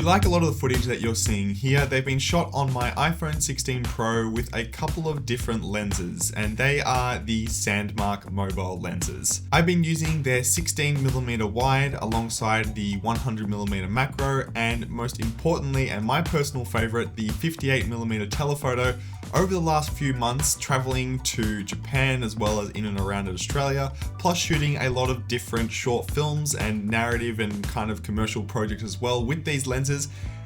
you like a lot of the footage that you're seeing here, they've been shot on my iPhone 16 Pro with a couple of different lenses, and they are the Sandmarc mobile lenses. I've been using their 16mm wide alongside the 100mm macro, and most importantly, and my personal favorite, the 58mm telephoto over the last few months, traveling to Japan as well as in and around Australia, plus shooting a lot of different short films and narrative and kind of commercial projects as well with these lenses.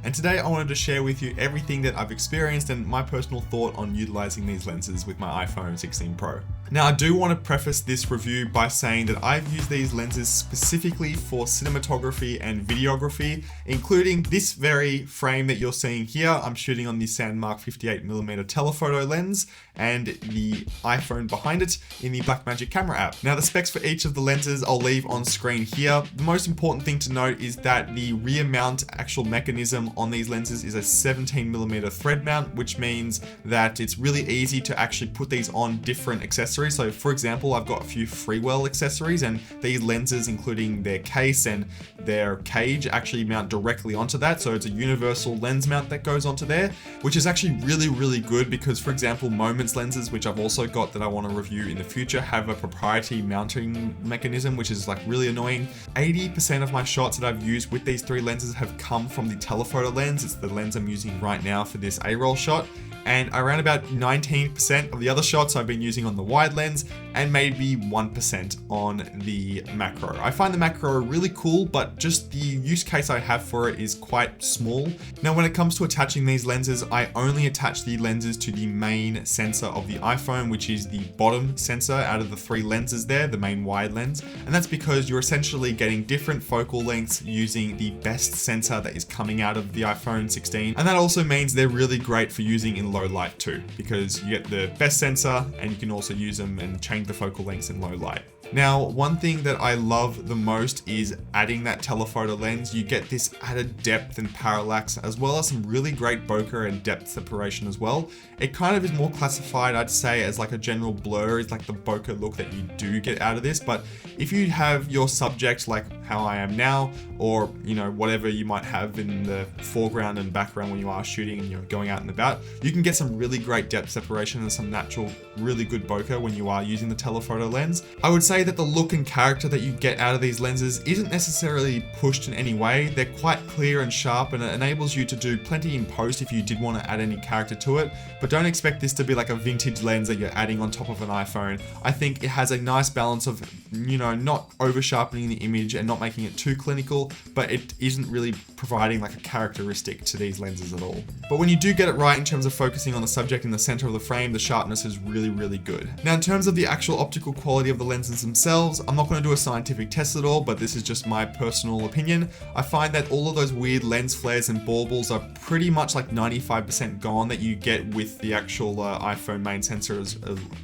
And today I wanted to share with you everything that I've experienced and my personal thought on utilizing these lenses with my iPhone 16 Pro. Now, I do want to preface this review by saying that I've used these lenses specifically for cinematography and videography, including this very frame that you're seeing here. I'm shooting on the Sandamarc 58mm telephoto lens and the iPhone behind it in the Blackmagic camera app. Now, the specs for each of the lenses I'll leave on screen here. The most important thing to note is that the rear mount actual mechanism on these lenses is a 17mm thread mount, which means that it's really easy to actually put these on different accessories. So for example, I've got a few freewell accessories, and these lenses, including their case and their cage, actually mount directly onto that. So it's a universal lens mount that goes onto there, which is actually really good because, for example, Moments lenses, which I've also got that I want to review in the future, have a proprietary mounting mechanism, which is like really annoying. 80% of my shots that I've used with these three lenses have come from the telephoto lens. It's the lens I'm using right now for this A-roll shot. And around about 19% of the other shots I've been using on the wide lens, and maybe 1% on the macro. I find the macro really cool, but just the use case I have for it is quite small. Now, when it comes to attaching these lenses, I only attach the lenses to the main sensor of the iPhone, which is the bottom sensor out of the three lenses there, the main wide lens. And that's because you're essentially getting different focal lengths using the best sensor that is coming out of the iPhone 16. And that also means they're really great for using in low light too, because you get the best sensor and you can also use them and change the focal lengths in low light. Now, one thing that I love the most is adding that telephoto lens. You get this added depth and parallax, as well as some really great bokeh and depth separation as well. It kind of is more classified, I'd say, as like a general blur, is like the bokeh look that you do get out of this. But if you have your subject like how I am now, or you know, whatever you might have in the foreground and background when you are shooting and you're going out and about, you can get some really great depth separation and some natural, really good bokeh when you are using the telephoto lens. I would say that the look and character that you get out of these lenses isn't necessarily pushed in any way. They're quite clear and sharp, and it enables you to do plenty in post if you did want to add any character to it. But don't expect this to be like a vintage lens that you're adding on top of an iPhone. I think it has a nice balance of, you know, not over sharpening the image and not making it too clinical, but it isn't really providing like a characteristic to these lenses at all. But when you do get it right in terms of focusing on the subject in the center of the frame, the sharpness is really good. Now, in terms of the actual optical quality of the lenses themselves, I'm not going to do a scientific test at all, but this is just my personal opinion. I find that all of those weird lens flares and baubles are pretty much like 95% gone that you get with the actual iPhone main sensor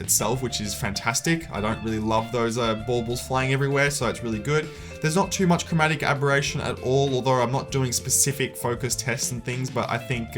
itself, which is fantastic. I don't really love those baubles flying everywhere, so it's really good. There's not too much chromatic aberration at all, although I'm not doing specific focus tests and things, but I think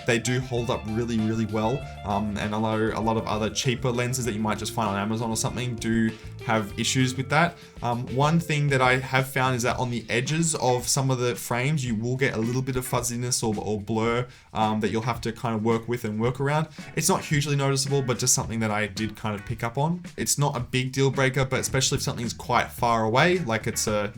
they do hold up really well. And a lot of other cheaper lenses that you might just find on Amazon or something do have issues with that. One thing that I have found is that on the edges of some of the frames, you will get a little bit of fuzziness or blur that you'll have to kind of work with and work around. It's not hugely noticeable, but just something that I did kind of pick up on. It's not a big deal breaker, but especially if something's quite far away, like it's a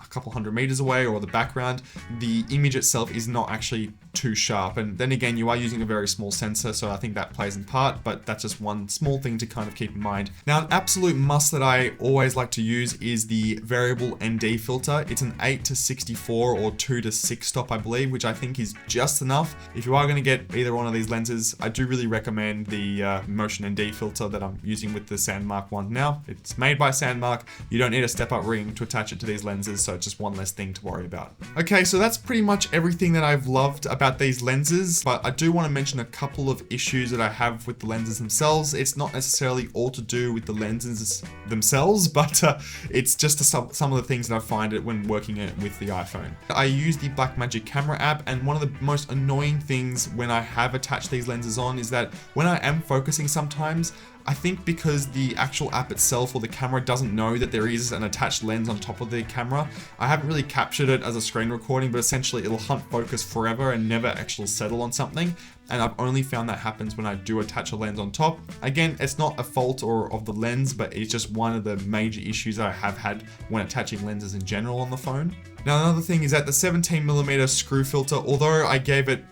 couple hundred meters away, or the background, the image itself is not actually too sharp. And then again, you are using a very small sensor, so I think that plays in part, but that's just one small thing to kind of keep in mind. Now, an absolute must that I always like to use is the variable ND filter. It's an 8-64 or 2-6 stop, I believe, which I think is just enough. If you are going to get either one of these lenses, I do really recommend the Motion ND filter that I'm using with the Sandmarc one now. It's made by Sandmarc. You don't need a step-up ring to attach it to these lenses, so it's just one less thing to worry about. Okay, so that's pretty much everything that I've loved about these lenses, but I do want to mention a couple of issues that I have with the lenses themselves. It's not necessarily all to do with the lenses themselves, but it's just some of the things that I find it when working it with the iPhone. I use the Blackmagic camera app, and one of the most annoying things when I have attached these lenses on is that when I am focusing sometimes, I think because the actual app itself or the camera doesn't know that there is an attached lens on top of the camera, I haven't really captured it as a screen recording, but essentially it'll hunt focus forever and never actually settle on something. And I've only found that happens when I do attach a lens on top. Again, it's not a fault or of the lens, but it's just one of the major issues that I have had when attaching lenses in general on the phone. Now, another thing is that the 17mm screw filter, although I gave it,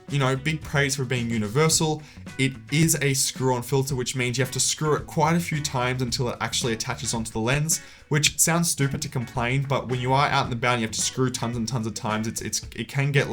big praise for being universal, it is a screw-on filter, which means you have to screw it quite a few times until it actually attaches onto the lens, which sounds stupid to complain, but when you are out and about and you have to screw tons and tons of times, it can get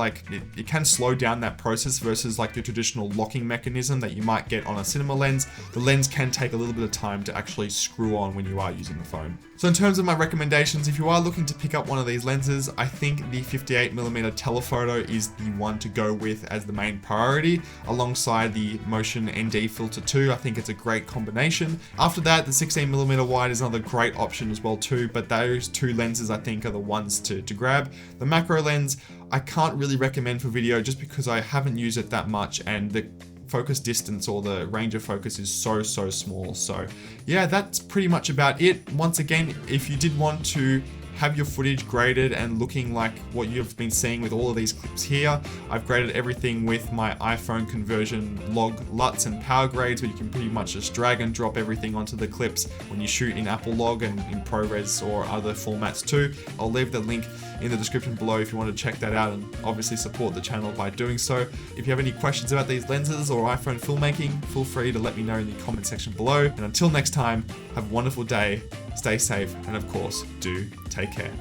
it can slow down that process versus like the traditional locking mechanism that you might get on a cinema lens. The lens can take a little bit of time to actually screw on when you are using the phone. So in terms of my recommendations, if you are looking to pick up one of these lenses, I think the 58mm telephoto is the one to go with as the main priority, alongside the Motion VND Filter 2. I think it's a great combination. After that, the 16mm wide is another great option as well too, but those two lenses I think are the ones to grab. The macro lens, I can't really recommend for video just because I haven't used it that much, and the focus distance or the range of focus is so small. So yeah, that's pretty much about it. Once again, if you did want to have your footage graded and looking like what you've been seeing with all of these clips here, I've graded everything with my iPhone conversion log LUTs and power grades, where you can pretty much just drag and drop everything onto the clips when you shoot in Apple Log and in ProRes or other formats too. I'll leave the link in the description below if you want to check that out, and obviously support the channel by doing so. If you have any questions about these lenses or iPhone filmmaking, feel free to let me know in the comment section below. And until next time, have a wonderful day, stay safe, and of course, do take care.